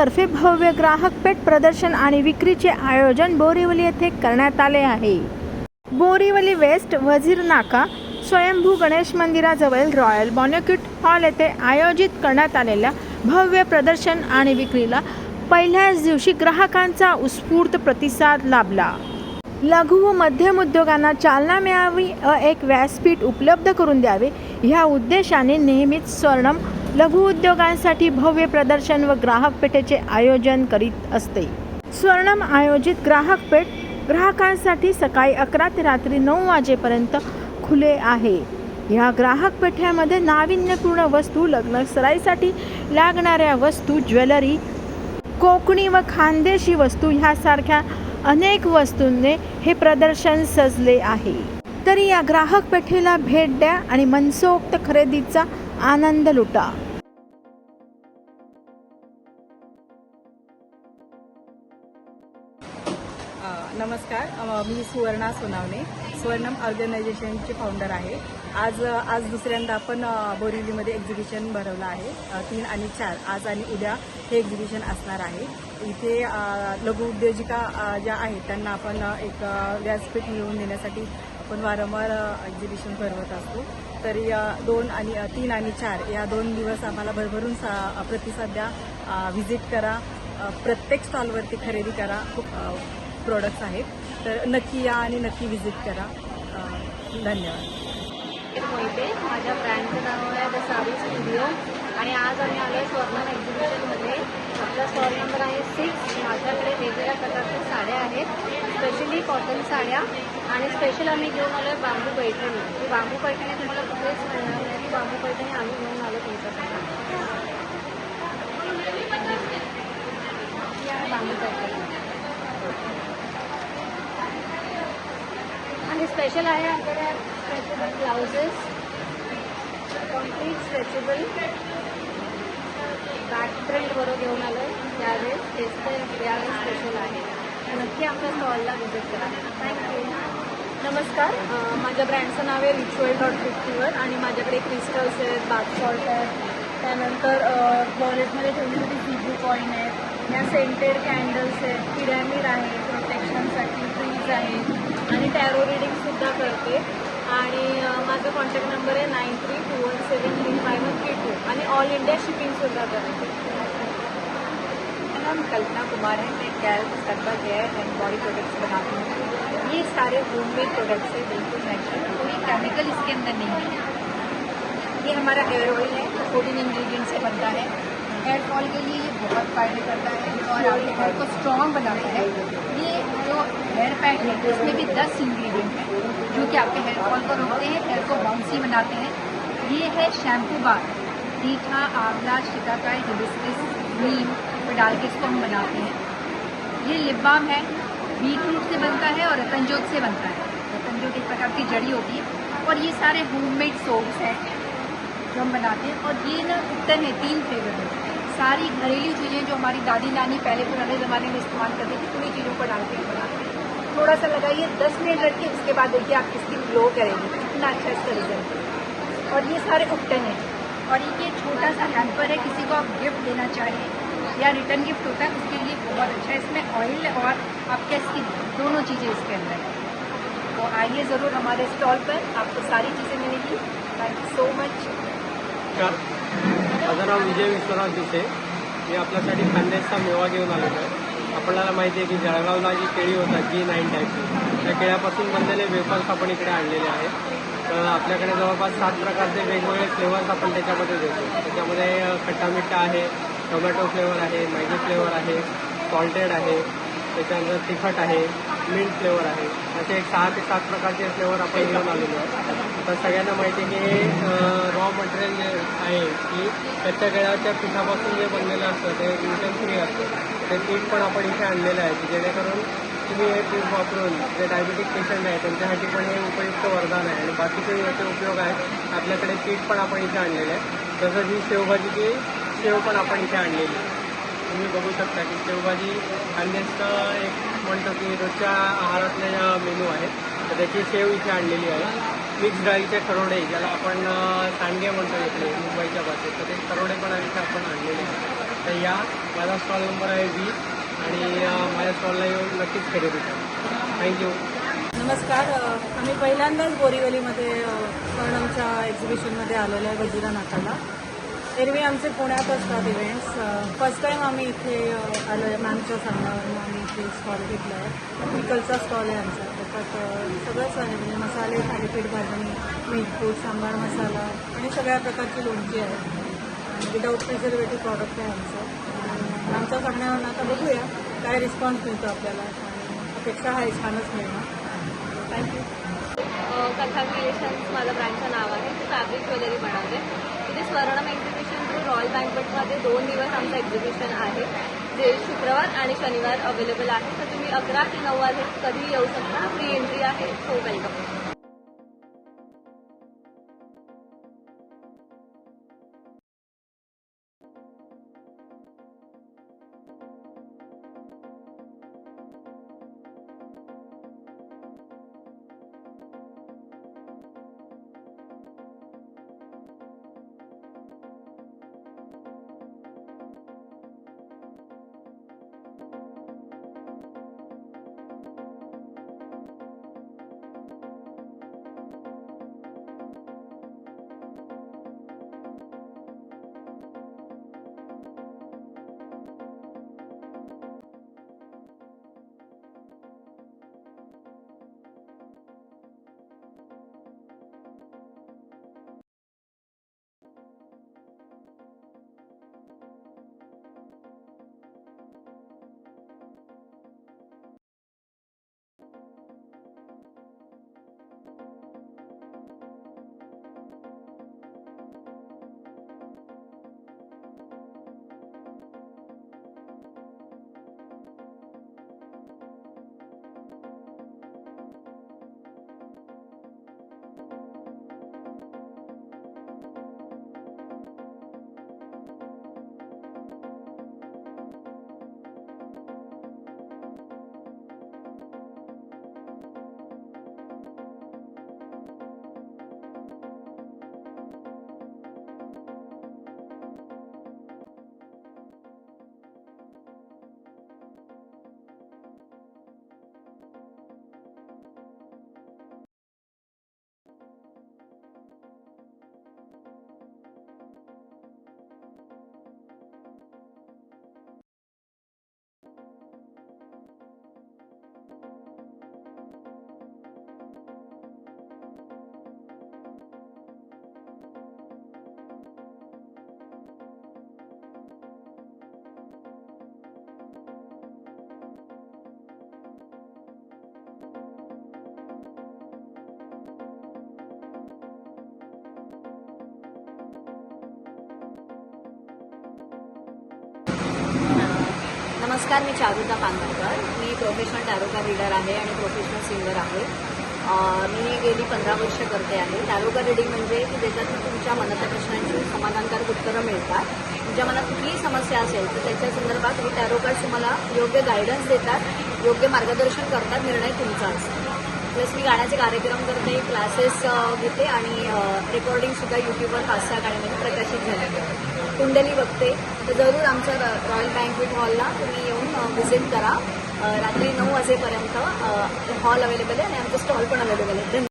तर्फे भव्य ग्राहक पेठ प्रदर्शन आणि विक्रीचे आयोजन बोरिवली येथे करण्यात आले आहे। बोरिवली वेस्ट वजीर नाका स्वयंभू गणेश मंदिराजवळ रॉयल बॉन्क्वेट हॉल येथे आयोजित करण्यात आलेल्या भव्य प्रदर्शन आणि विक्रीला पहिल्याच दिवशी ग्राहकांचा उत्स्फूर्त प्रतिसाद लाभला। लघु व मध्यम उद्योगांना चालना मिळावी व एक व्यासपीठ उपलब्ध करून द्यावे ह्या उद्देशाने नेहमीच स्वर्णम लघु उद्योगांसाठी भव्य प्रदर्शन व ग्राहक पेठेचे आयोजन करीत असते। स्वर्णम आयोजित ग्राहक पेठ ग्राहकांसाठी सकाळी 11 ते रात्री 9 वाजेपर्यंत खुले आहे। या ग्राहक पेठेमध्ये नाविन्यपूर्ण वस्तू, लग्न सराईसाठी लागणाऱ्या वस्तू, ज्वेलरी, कोकणी व खानदेशी वस्तू ह्यासारख्या अनेक वस्तूंनी हे प्रदर्शन सजले आहे। तरी या ग्राहक पेठेला भेट द्या आणि मनसोक्त खरेदीचा आनंद लुटा। नमस्कार, मी सुवर्णा सोनावणे, स्वर्णम ऑर्गनायझेशनचे फाउंडर आहे। आज दुसऱ्यांदा आपण बोरिवलीमध्ये एक्झिबिशन भरवलं आहे। 3 आणि 4 आज आणि उद्या हे एक्झिबिशन असणार आहे। इथे लघु उद्योजिका ज्या आहेत त्यांना आपण एक व्यासपीठ मिळवून देण्यासाठी आपण वारंवार एक्झिबिशन भरवत असतो। तरी 3 आणि 4 या 2 दिवस आम्हाला भरभरून प्रतिसाद द्या, व्हिजिट करा, प्रत्येक स्टॉलवरती खरेदी करा। खूप प्रोडक्ट्स आहेत, तर नक्की या आणि नक्की व्हिजिट करा। धन्यवाद। मोहिते, माझ्या ब्रँडचं नाव आहे द साडी स्टुडिओ आणि आज आम्ही आलो आहे स्वर्णम एक्झिबिशनमध्ये। आपला स्टॉल नंबर आहे 6। माझ्याकडे वेगवेगळ्या प्रकारच्या साड्या आहेत, स्पेशली कॉटन साड्या आणि स्पेशल आम्ही घेऊन आलो आहे बांबू पैठणी। ही बांबू पैठणी तुम्हाला कुठेच मिळणार नाही, बांबू पैठणी आम्ही घेऊन आलो तुमच्यासाठी। बांबू पैठणी आणि स्पेशल आहे आमच्याकडे stretchable blouses, complete stretchable back print बरोबर घेऊन आलो आहे त्यावेळेस। त्यावेळेस स्पेशल आहे, नक्की आमच्या स्टॉलला व्हिजिट करा। थँक्यू। नमस्कार, माझ्या ब्रँडचं नाव आहे ritual.50 आणि माझ्याकडे क्रिस्टल्स आहेत, बाथ सॉल्ट आहेत, त्यानंतर वॉलेटमध्ये ठेवण्यासाठी सीबू कॉईन आहेत, या सेंटेड कॅन्डल्स आहेत, पिरॅमिड आहे प्रोटेक्शनसाठी, ट्रीज आहेत आणि टॅरो रिडिंगसुद्धा करते। आणि माझा कॉन्टॅक्ट नंबर आहे 9321735132 आणि ऑल इंडिया शिपिंगसुद्धा करते। मेरा नाम कल्पना कुमार है। मैं गैल्फ सर्बा हेयर एंड बॉडी प्रोडक्ट्स बनाती हूँ। ये सारे होममेड प्रोडक्ट्स है, बिल्कुल नेचुरल, कोई केमिकल इसके अंदर नहीं है। ये हमारा हेयर ऑयल है, 14 इंग्रेडिएंट से बनता है। हेयर फॉल के लिए ये बहुत फायदे करता है और आपके हेयर को स्ट्रॉन्ग बनाता है। ये जो हेयर पैक है इसमें भी 10 इंग्रेडिएंट हैं जो कि आपके हेयर फॉल को रोकते हैं, हेयर को बाउंसी बनाते हैं। ये है शैम्पू बार, रीठा, आंवला, शिकाकाई, हिबिस्कस, नीम पर डाल के इसको हम बनाते हैं। ये लिप बाम है, बीटरूट से बनता है और रतनजोत से बनता है। रतनजोत एक प्रकार की जड़ी होती है। और ये सारे होममेड सोप्स हैं जो हम बनाते हैं। और ये ना उपटन है, 3 फ्लेवर में। सारी घरेलू चीज़ें जो हमारी दादी नानी पहले पुराने ज़माने में इस्तेमाल करती थी, पूरी चीज़ों को डाल के बनाते हैं। थोड़ा सा लगाइए, 10 मिनट रखिए, उसके बाद देखिए आपकी स्किन ग्लो करेगी, इतना अच्छा इसका रिजल्ट है। और ये सारे उपटन हैं। और ये छोटा सा हैम्पर है, किसी को आप गिफ्ट देना चाहें या रिटर्न गिफ्ट होता है उसके लिए बहुत अच्छा है। इसमें ऑयल और आपके स्किन दोनों चीज़ें इसके अंदर हैं। तो आइए ज़रूर हमारे स्टॉल पर, आपको सारी चीज़ें मिलेगी। Thank you so much. माझं नाव विजय विश्वनाथ दिसे। मी आपल्यासाठी खानदेशचा मेवा घेऊन आलेलो आहे। आपल्याला माहिती आहे की जळगावला जी केळी होतात G9 टाईपची, त्या केळ्यापासून बनलेले वेफर्स आपण इकडे आणलेले आहेत। तर आपल्याकडे जवळपास 7 प्रकारचे वेगवेगळे फ्लेवर्स आपण त्याच्यामध्ये देतो। त्याच्यामध्ये खट्टा मिठा आहे, टोमॅटो फ्लेवर आहे, मॅगी फ्लेवर आहे, सॉल्टेड आहे, त्याच्यानंतर तिखट आहे, मिंट फ्लेवर आहे, असे एक 6 ते 7 प्रकारचे फ्लेवर आपण घेऊन आलेलो आहे। तर सगळ्यांना माहिती आहे की रॉ मटेरियल जे आहे की कच्च्या केळ्याच्या पिठापासून जे बनलेलं असतं ते ग्लुटेन फ्री असतं। ते पीठ पण आपण इथे आणलेलं आहे की जेणेकरून तुम्ही हे पीठ वापरून जे डायबिटिक पेशंट आहे त्यांच्यासाठी पण हे उपयुक्त वरदान आहे। आणि बाकीचे याचे उपयोग आहेत, आपल्याकडे पीठ पण आपण इथे आणलेलं आहे। तसंच ही शेवभाजीची शेव पण आपण इथे आणलेली आहे। तुम्ही बघू शकता की शेवभाजी खानदेशचा एक म्हणतो की रोजच्या आहारातले मेनू आहे, तर त्याची शेव इथे आणलेली आहे। मिक्स डाळीचे खरोडे, ज्याला आपण सांडगे म्हणतो इकडे मुंबईच्या भाषेत, तर ते खरोडे पण इथे आपण आणलेले आहेत। तर या माझा स्टॉल नंबर आहे 20 आणि माझ्या स्टॉलला येऊन नक्कीच खरेदी करा. थँक्यू. नमस्कार. आम्ही पहिल्यांदाच बोरिवलीमध्ये स्वर्णमच्या एक्झिबिशनमध्ये आलेलो आहे वजिरा नाकाला. एरवी आमचे पुण्यात असतात इव्हेंट्स. फर्स्ट टाईम आम्ही इथे आलो आहे. मॅमच्या सांगण्यावरून आम्ही इथे स्टॉल घेतला आहे. पिकलचा स्टॉल आहे आमचा. त्याच्यात सगळंच आहे म्हणजे मसाले, थालीपीठ, भाजणी, मीठपूड, सांबार मसाला आणि सगळ्या प्रकारची लोणची आहे. विदाऊट प्रिझर्वेटिव्ह प्रॉडक्ट आहे आमचं. आमच्या सांगण्यावरून आता बघूया काय रिस्पॉन्स मिळतो आपल्याला. आणि अपेक्षा आहे छानच मिळणार. थँक्यू. कथा क्रिएशन्स माझं ब्रँडचं नाव आहे. मी फॅब्रिक ज्वेलरी बनवते. इथे स्वर्णम एक्झिबिशन थ्रू रॉयल बँकवेटमध्ये 2 दिवस आमचं एक्झिबिशन आहे, जे शुक्रवार आणि शनिवार अवेलेबल आहे. तर तुम्ही 11 ते 9 वाजे कधी येऊ शकता. फ्री एंट्री आहे. So welcome. नमस्कार, मी चारुता पांगरकर. मी प्रोफेशनल टॅरोकार रीडर आहे आणि प्रोफेशनल सिंगर आहे. मी गेली 15 वर्ष करते आहे. टॅरोकार रीडिंग म्हणजे की ज्याच्यातून तुमच्या मनाच्या प्रश्नांची समाधानकारक उत्तरं मिळतात. तुमच्या मनात कुठलीही समस्या असेल तर त्याच्या संदर्भात हे टॅरोकार्ड तुम्हाला योग्य गायडन्स देतात, योग्य मार्गदर्शन करतात. निर्णय तुमचा असतो. प्लस मी गाण्याचे कार्यक्रम करते, क्लासेस घेते आणि रेकॉर्डिंगसुद्धा यूट्यूबवर 5-6 गाण्यांमध्ये प्रकाशित झाले. कुंडली बघते. तर जरूर आमच्या रॉयल बँकवेट हॉलला तुम्ही येऊन व्हिजिट करा. रात्री 9 वाजेपर्यंत हॉल अवेलेबल आहे आणि आमचं स्टॉल पण अवेलेबल आहे.